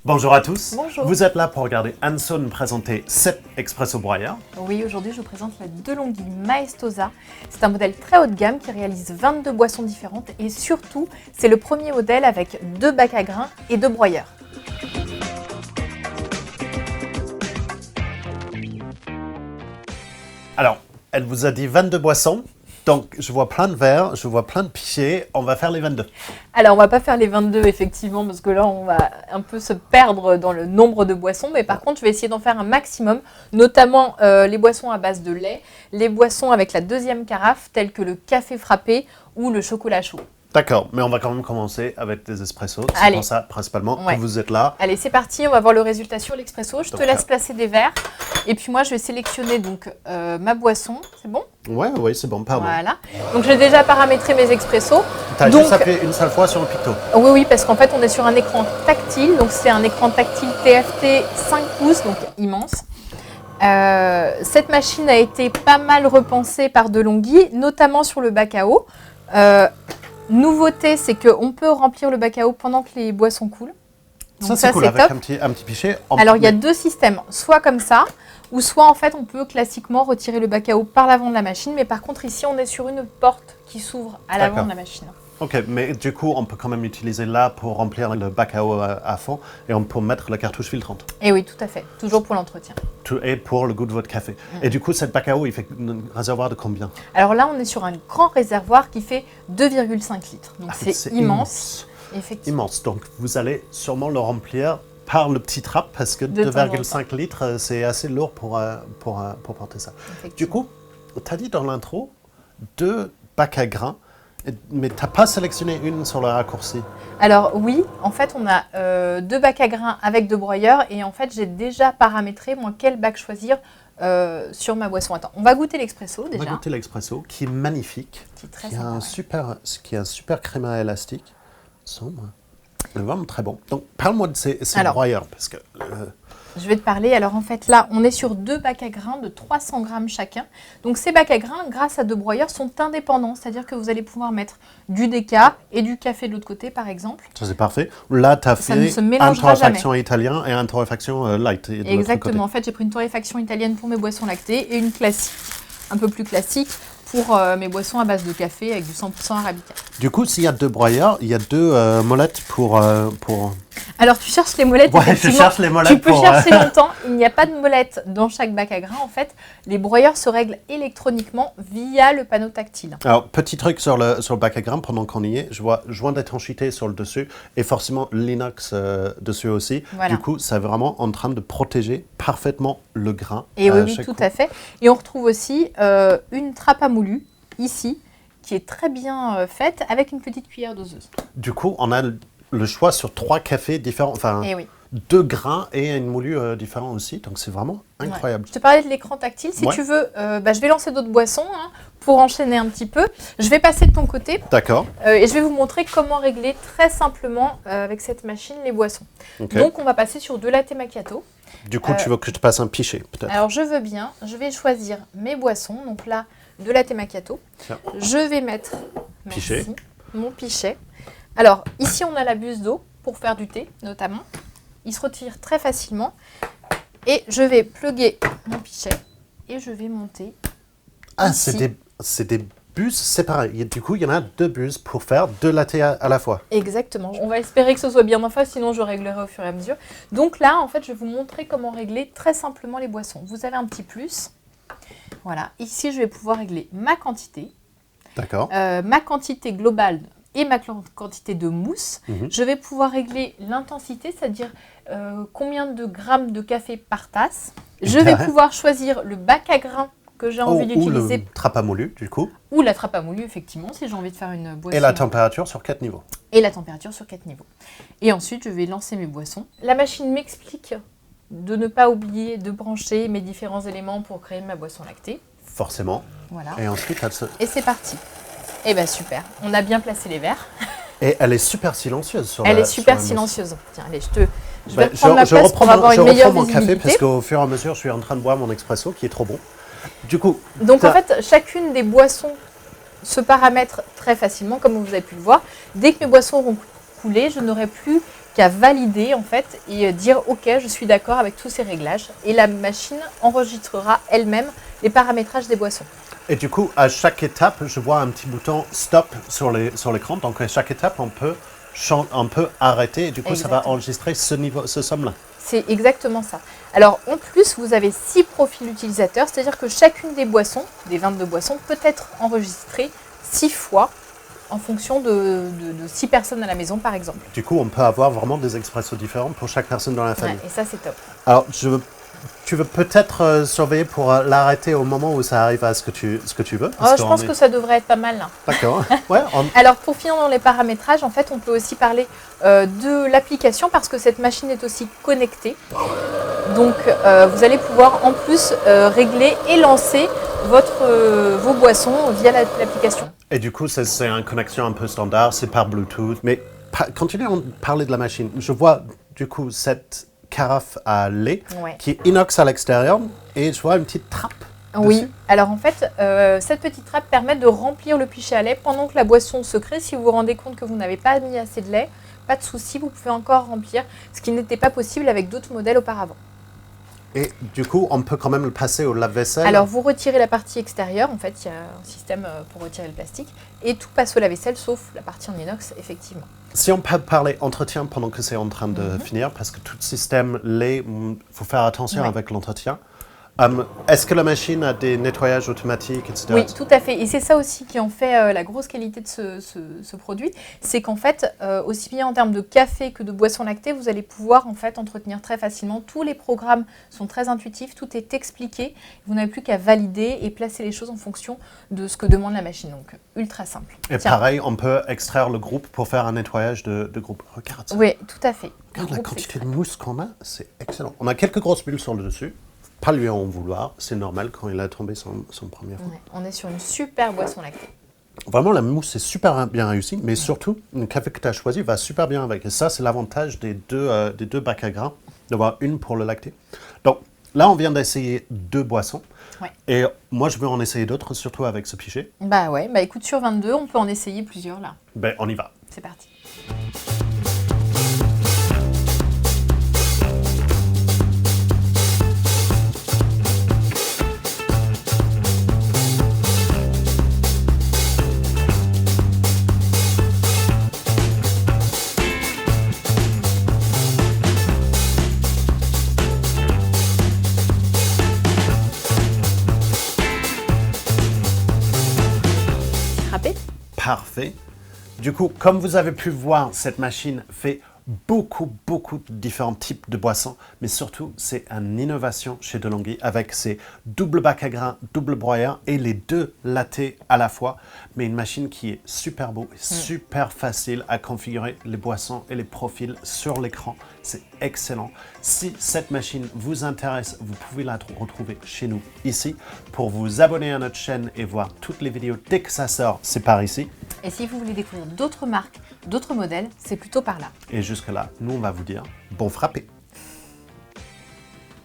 Bonjour à tous. Bonjour. Vous êtes là pour regarder Hanson nous présenter 7 expresso broyeurs. Oui, aujourd'hui je vous présente la DeLonghi Maestosa. C'est un modèle très haut de gamme qui réalise 22 boissons différentes et surtout, c'est le premier modèle avec 2 bacs à grains et 2 broyeurs. Alors, elle vous a dit 22 boissons. Donc, je vois plein de verres, je vois plein de pichets. On va faire les 22. Alors, on va pas faire les 22 effectivement, parce que là, on va un peu se perdre dans le nombre de boissons. Mais par contre, je vais essayer d'en faire un maximum, notamment les boissons à base de lait, les boissons avec la deuxième carafe, telles que le café frappé ou le chocolat chaud. D'accord, mais on va quand même commencer avec des espressos. C'est Allez. pour ça, principalement, Ouais. que vous êtes là. Allez, c'est parti, on va voir le résultat sur l'expresso. Je te Donc, laisse placer des verres. Et puis moi, je vais sélectionner donc ma boisson. C'est bon? Ouais, c'est bon, pardon. Voilà. Donc j'ai déjà paramétré mes expressos. T'as Donc, juste appuyé une seule fois sur le picto. oui, parce qu'en fait, on est sur un écran tactile. Donc c'est un écran tactile TFT 5 pouces, donc immense. Cette machine a été pas mal repensée par DeLonghi, notamment sur le bac à eau. Nouveauté, c'est qu'on peut remplir le bac à eau pendant que les boissons coulent. Donc Ça, c'est cool, avec top. un petit pichet. Alors, il y a deux systèmes, soit comme ça, ou soit en fait, on peut classiquement retirer le bac à eau par l'avant de la machine. Mais par contre, ici, on est sur une porte qui s'ouvre à l'avant de la machine. Ok, mais du coup, on peut quand même utiliser là pour remplir le bac à eau à fond et on peut mettre la cartouche filtrante. Et oui, tout à fait, toujours pour l'entretien. Et pour le goût de votre café. Et du coup, cette bac à eau, il fait un réservoir de combien? Alors là, on est sur un grand réservoir qui fait 2,5 litres. Donc c'est immense. Effectivement. Immense. Donc vous allez sûrement le remplir par le petit trap parce que 2,5 litres, c'est assez lourd pour porter ça. Du coup, tu as dit dans l'intro 2 bacs à grains. Mais tu n'as pas sélectionné une sur le raccourci? Alors oui, en fait on a 2 bacs à grains avec 2 broyeurs et en fait j'ai déjà paramétré moi quel bac choisir sur ma boisson. Attends, on va goûter l'expresso déjà. On va goûter l'expresso qui est magnifique, qui est très qui a un super créma élastique, sombre, vraiment très bon. Donc parle-moi de ces broyeurs parce que... Je vais te parler. Alors en fait là, on est sur 2 bacs à grains de 300 grammes chacun. Donc ces bacs à grains, grâce à 2 broyeurs, sont indépendants. C'est-à-dire que vous allez pouvoir mettre du déca et du café de l'autre côté, par exemple. Ça c'est parfait. Là, tu as fait une torréfaction italien et une torréfaction light. Exactement. En fait, j'ai pris une torréfaction italienne pour mes boissons lactées et une classique, un peu plus classique, pour mes boissons à base de café avec du 100% arabica. Du coup, s'il y a 2 broyeurs, il y a 2 molettes pour... Alors, tu cherches les molettes, ouais, je cherche les molettes. Tu peux chercher longtemps. Il n'y a pas de molette dans chaque bac à grains. En fait, les broyeurs se règlent électroniquement via le panneau tactile. Alors, petit truc sur le bac à grains, pendant qu'on y est, je vois joint d'étanchéité sur le dessus et forcément l'inox dessus aussi. Voilà. Du coup, c'est vraiment en train de protéger parfaitement le grain. Et oui, tout à fait. Et on retrouve aussi une trappe à moulu, ici, qui est très bien faite avec une petite cuillère doseuse. Du coup, on a le choix sur 3 cafés différents, enfin 2 grains et une moulu différent aussi, donc c'est vraiment incroyable. Ouais. Je te parlais de l'écran tactile, si tu veux, je vais lancer d'autres boissons pour enchaîner un petit peu. Je vais passer de ton côté. D'accord. Et je vais vous montrer comment régler très simplement avec cette machine les boissons. Okay. Donc on va passer sur de latte macchiato. Du coup, tu veux que je te passe un pichet peut-être? Alors je veux bien, je vais choisir mes boissons, donc là, de latte macchiato. Tiens. Je vais mettre mon pichet. Alors, ici, on a la buse d'eau pour faire du thé, notamment. Il se retire très facilement. Et je vais plugger mon pichet et je vais monter. Ah, c'est des buses séparées. Du coup, il y en a 2 buses pour faire 2 latte à la fois. Exactement. On va espérer que ce soit bien en face, sinon je réglerai au fur et à mesure. Donc là, en fait, je vais vous montrer comment régler très simplement les boissons. Vous avez un petit plus. Voilà. Ici, je vais pouvoir régler ma quantité. D'accord. Ma quantité globale et ma quantité de mousse. Je vais pouvoir régler l'intensité, c'est-à-dire combien de grammes de café par tasse. Je vais pouvoir choisir le bac à grains que j'ai envie d'utiliser. Ou le trappe à moulu, du coup. Ou la trappe à moulu, effectivement, si j'ai envie de faire une boisson. Et la température sur 4 niveaux. Et la température sur 4 niveaux. Et ensuite, je vais lancer mes boissons. La machine m'explique de ne pas oublier de brancher mes différents éléments pour créer ma boisson lactée. Forcément. Voilà. Et ensuite, Et c'est parti. Eh bien, super. On a bien placé les verres. Et elle est super silencieuse. Elle est super silencieuse. Tiens, allez, je vais reprendre ma place pour avoir une meilleure visibilité. mon café parce qu'au fur et à mesure, je suis en train de boire mon expresso qui est trop bon. Du coup... Donc, en fait, chacune des boissons se paramètre très facilement, comme vous avez pu le voir. Dès que mes boissons auront coulé, je n'aurai plus qu'à valider en fait et dire ok, je suis d'accord avec tous ces réglages et la machine enregistrera elle-même les paramétrages des boissons. Et du coup, à chaque étape, je vois un petit bouton stop sur l'écran. Donc à chaque étape, on peut arrêter et du coup, Exactement. ça va enregistrer ce somme-là. C'est exactement ça. Alors en plus, vous avez 6 profils utilisateurs, c'est-à-dire que chacune des boissons, des 22 boissons, peut être enregistrée 6 fois en fonction de 6 personnes à la maison, par exemple. Du coup, on peut avoir vraiment des expressos différents pour chaque personne dans la famille. Ouais, et ça, c'est top. Alors, tu veux peut-être surveiller pour l'arrêter au moment où ça arrive à ce que tu veux. Je pense que ça devrait être pas mal là. D'accord. Ouais, Alors pour finir dans les paramétrages, en fait, on peut aussi parler de l'application parce que cette machine est aussi connectée. Donc vous allez pouvoir en plus régler et lancer vos boissons via l'application. Et du coup, c'est une connexion un peu standard, c'est par Bluetooth. Mais continuons à parler de la machine. Je vois du coup cette carafe à lait qui est inox à l'extérieur et je vois une petite trappe. Oui, dessus. alors en fait, cette petite trappe permet de remplir le pichet à lait pendant que la boisson se crée. Si vous vous rendez compte que vous n'avez pas mis assez de lait, pas de souci, vous pouvez encore remplir, ce qui n'était pas possible avec d'autres modèles auparavant. Et du coup, on peut quand même le passer au lave-vaisselle. Alors vous retirez la partie extérieure, en fait, il y a un système pour retirer le plastique, et tout passe au lave-vaisselle, sauf la partie en inox, effectivement. Si on peut parler entretien pendant que c'est en train de finir, parce que tout système lait, il faut faire attention avec l'entretien. Est-ce que la machine a des nettoyages automatiques, etc. Oui, tout à fait. Et c'est ça aussi qui en fait la grosse qualité de ce produit. C'est qu'en fait, aussi bien en termes de café que de boissons lactées, vous allez pouvoir en fait entretenir très facilement. Tous les programmes sont très intuitifs, tout est expliqué. Vous n'avez plus qu'à valider et placer les choses en fonction de ce que demande la machine. Donc, ultra simple. Et pareil, on peut extraire le groupe pour faire un nettoyage de groupe. Regarde ça. Oui, tout à fait. Regarde la quantité de mousse qu'on a, c'est excellent. On a quelques grosses bulles sur le dessus. Pas lui en vouloir, c'est normal quand il a tombé son premier fois. Ouais, on est sur une super boisson lactée. Vraiment, la mousse est super bien réussie, mais surtout, le café que tu as choisi va super bien avec. Et ça, c'est l'avantage des deux bacs à grains, d'avoir une pour le lacté. Donc là, on vient d'essayer 2 boissons. Ouais. Et moi, je veux en essayer d'autres, surtout avec ce pichet. Bah ouais, bah écoute, sur 22, on peut en essayer plusieurs là. Ben, on y va. C'est parti. Parfait. Du coup, comme vous avez pu voir, cette machine fait beaucoup de différents types de boissons, mais surtout, c'est une innovation chez De'Longhi avec ses double bacs à grains, double broyeur et les 2 lattés à la fois, mais une machine qui est super beau et super facile à configurer les boissons et les profils sur l'écran. C'est excellent. Si cette machine vous intéresse, vous pouvez la retrouver chez nous ici. Pour vous abonner à notre chaîne et voir toutes les vidéos dès que ça sort, c'est par ici. Et si vous voulez découvrir d'autres marques, d'autres modèles, c'est plutôt par là. Et jusque-là, nous, on va vous dire bon frappé.